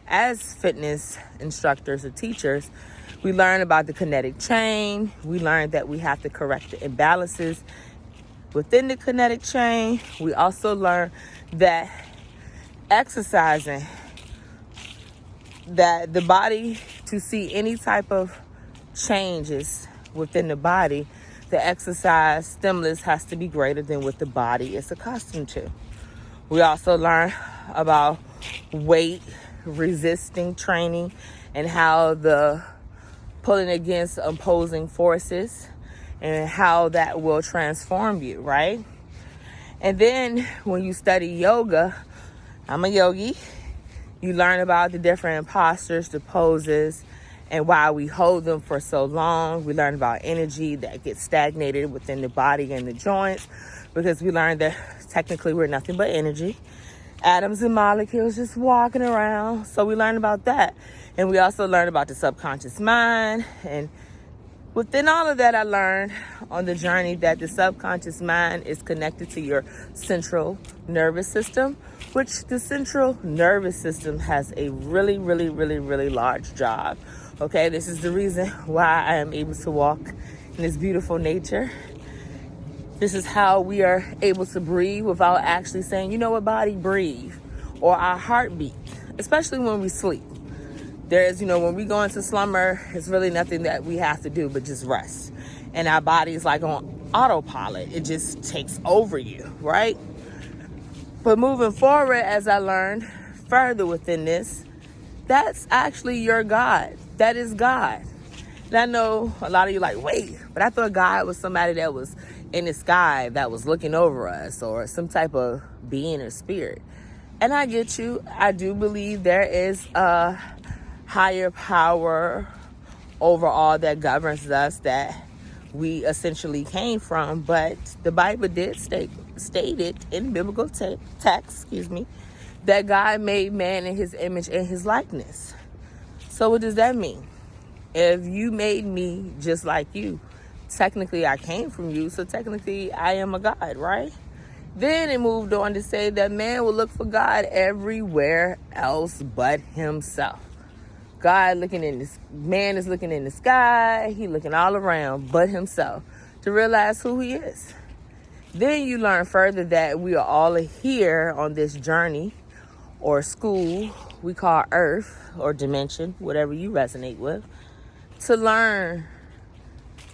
as fitness instructors or teachers, we learn about the kinetic chain. We learn that we have to correct the imbalances within the kinetic chain. We also learn that exercising, that the body, to see any type of changes within the body, the exercise stimulus has to be greater than what the body is accustomed to. We also learn about weight resisting training and how the pulling against opposing forces and how that will transform you, right? And then when you study yoga, I'm a yogi, you learn about the different postures, the poses, and why we hold them for so long. We learn about energy that gets stagnated within the body and the joints, because we learned that technically we're nothing but energy. Atoms and molecules just walking around. So we learn about that. And we also learn about the subconscious mind. And within all of that, I learned on the journey that the subconscious mind is connected to your central nervous system, which the central nervous system has a really, really, really, really large job. Okay, this is the reason why I am able to walk in this beautiful nature. This is how we are able to breathe without actually saying, you know what, body, breathe. Or our heartbeat, especially when we sleep. There's, when we go into slumber, it's really nothing that we have to do but just rest. And our body is like on autopilot. It just takes over you, right? But moving forward, as I learned further within this, that's actually your God. That is God. And I know a lot of you like, wait, but I thought God was somebody that was in the sky that was looking over us, or some type of being or spirit. And I get you. I do believe there is a higher power overall that governs us, that we essentially came from. But the Bible did state it in biblical text, that God made man in his image and his likeness. So what does that mean? If you made me just like you, technically I came from you, so technically I am a God, right? Then it moved on to say that man will look for God everywhere else but himself. Man is looking in the sky, he looking all around but himself to realize who he is. Then you learn further that we are all here on this journey or school we call Earth or dimension, whatever you resonate with, to learn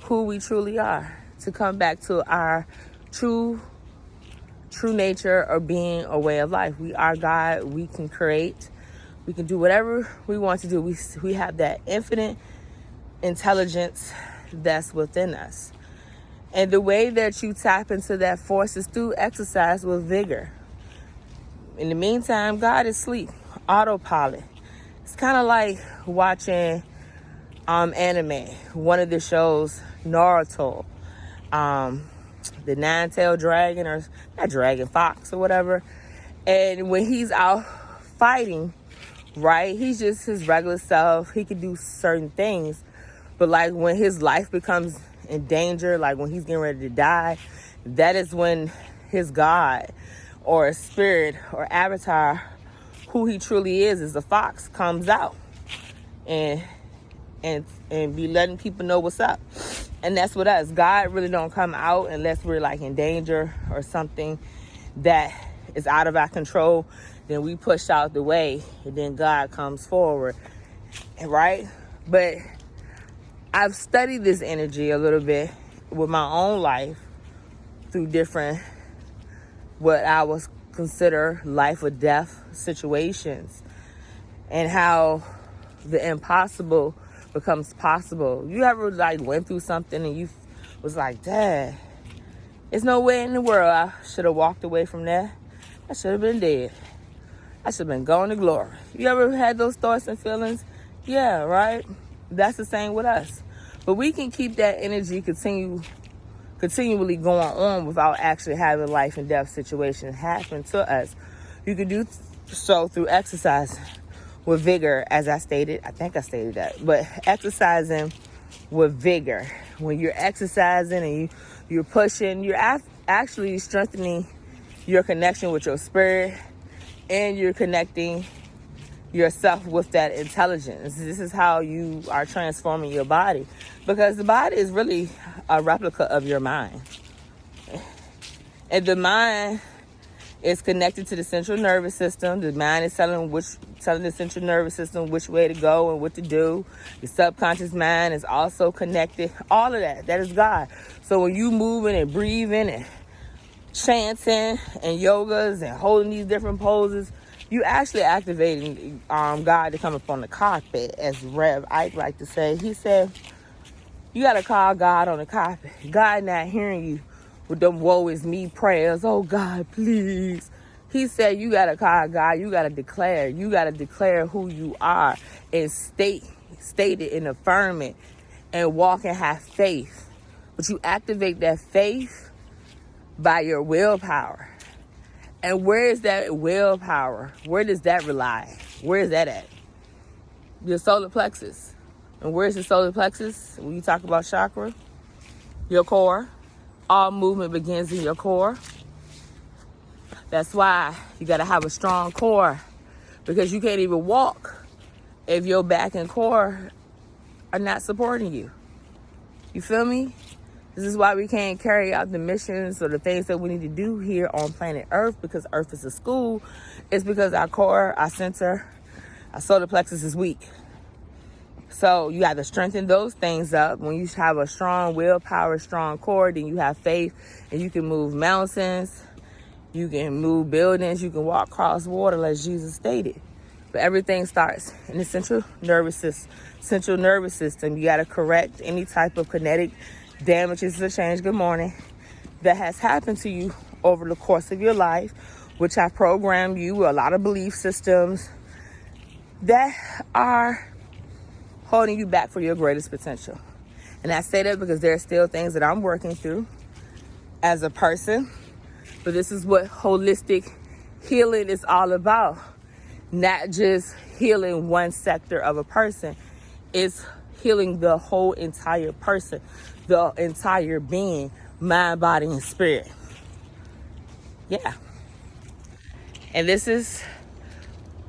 who we truly are, to come back to our true nature or being or way of life. We are God. We can create. We can do whatever we want to do. We have that infinite intelligence that's within us. And the way that you tap into that force is through exercise with vigor. In the meantime, God is asleep, autopilot. It's kind of like watching anime. One of the shows, Naruto, the nine-tailed dragon, or not dragon, fox or whatever. And when he's out fighting, right, he's just his regular self. He can do certain things. But like when his life becomes in danger, like when he's getting ready to die, that is when his God or spirit or avatar, who he truly is a fox, comes out and be letting people know what's up. And that's with us. God really don't come out unless we're like in danger or something that is out of our control. Then we push out the way, and then God comes forward, right? But I've studied this energy a little bit with my own life through different, what I would consider life or death situations, and how the impossible becomes possible. You ever like went through something and you was like, Dad, there's no way in the world I should have walked away from that. I should have been dead. I should have been going to glory. You ever had those thoughts and feelings? Yeah, right? That's the same with us. But we can keep that energy continually going on without actually having life and death situations happen to us. You can do so through exercise with vigor, as I stated. I think I stated that. But exercising with vigor. When you're exercising and you're pushing, you're actually strengthening your connection with your spirit, and you're connecting yourself with that intelligence. This is how you are transforming your body, because the body is really a replica of your mind. And the mind is connected to the central nervous system. The mind is telling the central nervous system which way to go and what to do. The subconscious mind is also connected. All of that is God. So when you moving and breathing and chanting and yogas and holding these different poses, you actually activating God to come up on the carpet, as Rev Ike like to say. He said, you got to call God on the carpet. God not hearing you with them woe is me prayers. Oh, God, please. He said you got to call God. You got to declare. You got to declare who you are and state it and affirm it and walk and have faith. But you activate that faith by your willpower. And where is that willpower? Where does that rely? Where is that at? Your solar plexus. And where's the solar plexus? When you talk about chakra, your core. All movement begins in your core. That's why you got to have a strong core, because you can't even walk if your back and core are not supporting you. You feel me? This is why we can't carry out the missions or the things that we need to do here on planet Earth, because Earth is a school. It's because our core, our center, our solar plexus is weak. So you have to strengthen those things up. When you have a strong willpower, strong core, then you have faith, and you can move mountains, you can move buildings, you can walk across water, as Jesus stated. But everything starts in the central nervous system. You got to correct any type of kinetic damages or change, good morning, that has happened to you over the course of your life, which have programmed you with a lot of belief systems that are holding you back for your greatest potential. And I say that because there are still things that I'm working through as a person. But this is what holistic healing is all about. Not just healing one sector of a person. It's healing the whole entire person, the entire being, mind, body, and spirit. Yeah. And this is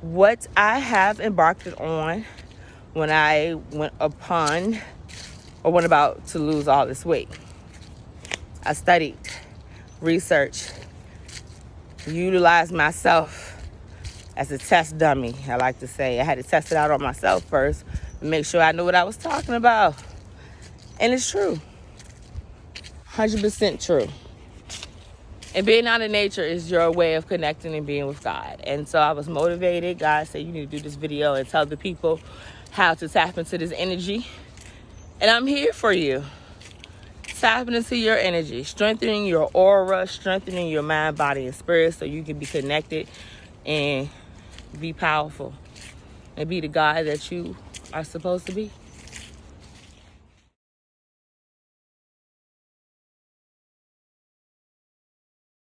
what I have embarked on when I went about to lose all this weight. I studied, researched, utilized myself as a test dummy, I like to say. I had to test it out on myself first to make sure I knew what I was talking about. And it's true. 100% true. And being out in nature is your way of connecting and being with God. And so I was motivated. God said, you need to do this video and tell the people how to tap into this energy. And I'm here for you. Tapping into your energy, strengthening your aura, strengthening your mind, body, and spirit, so you can be connected and be powerful and be the God that you are supposed to be.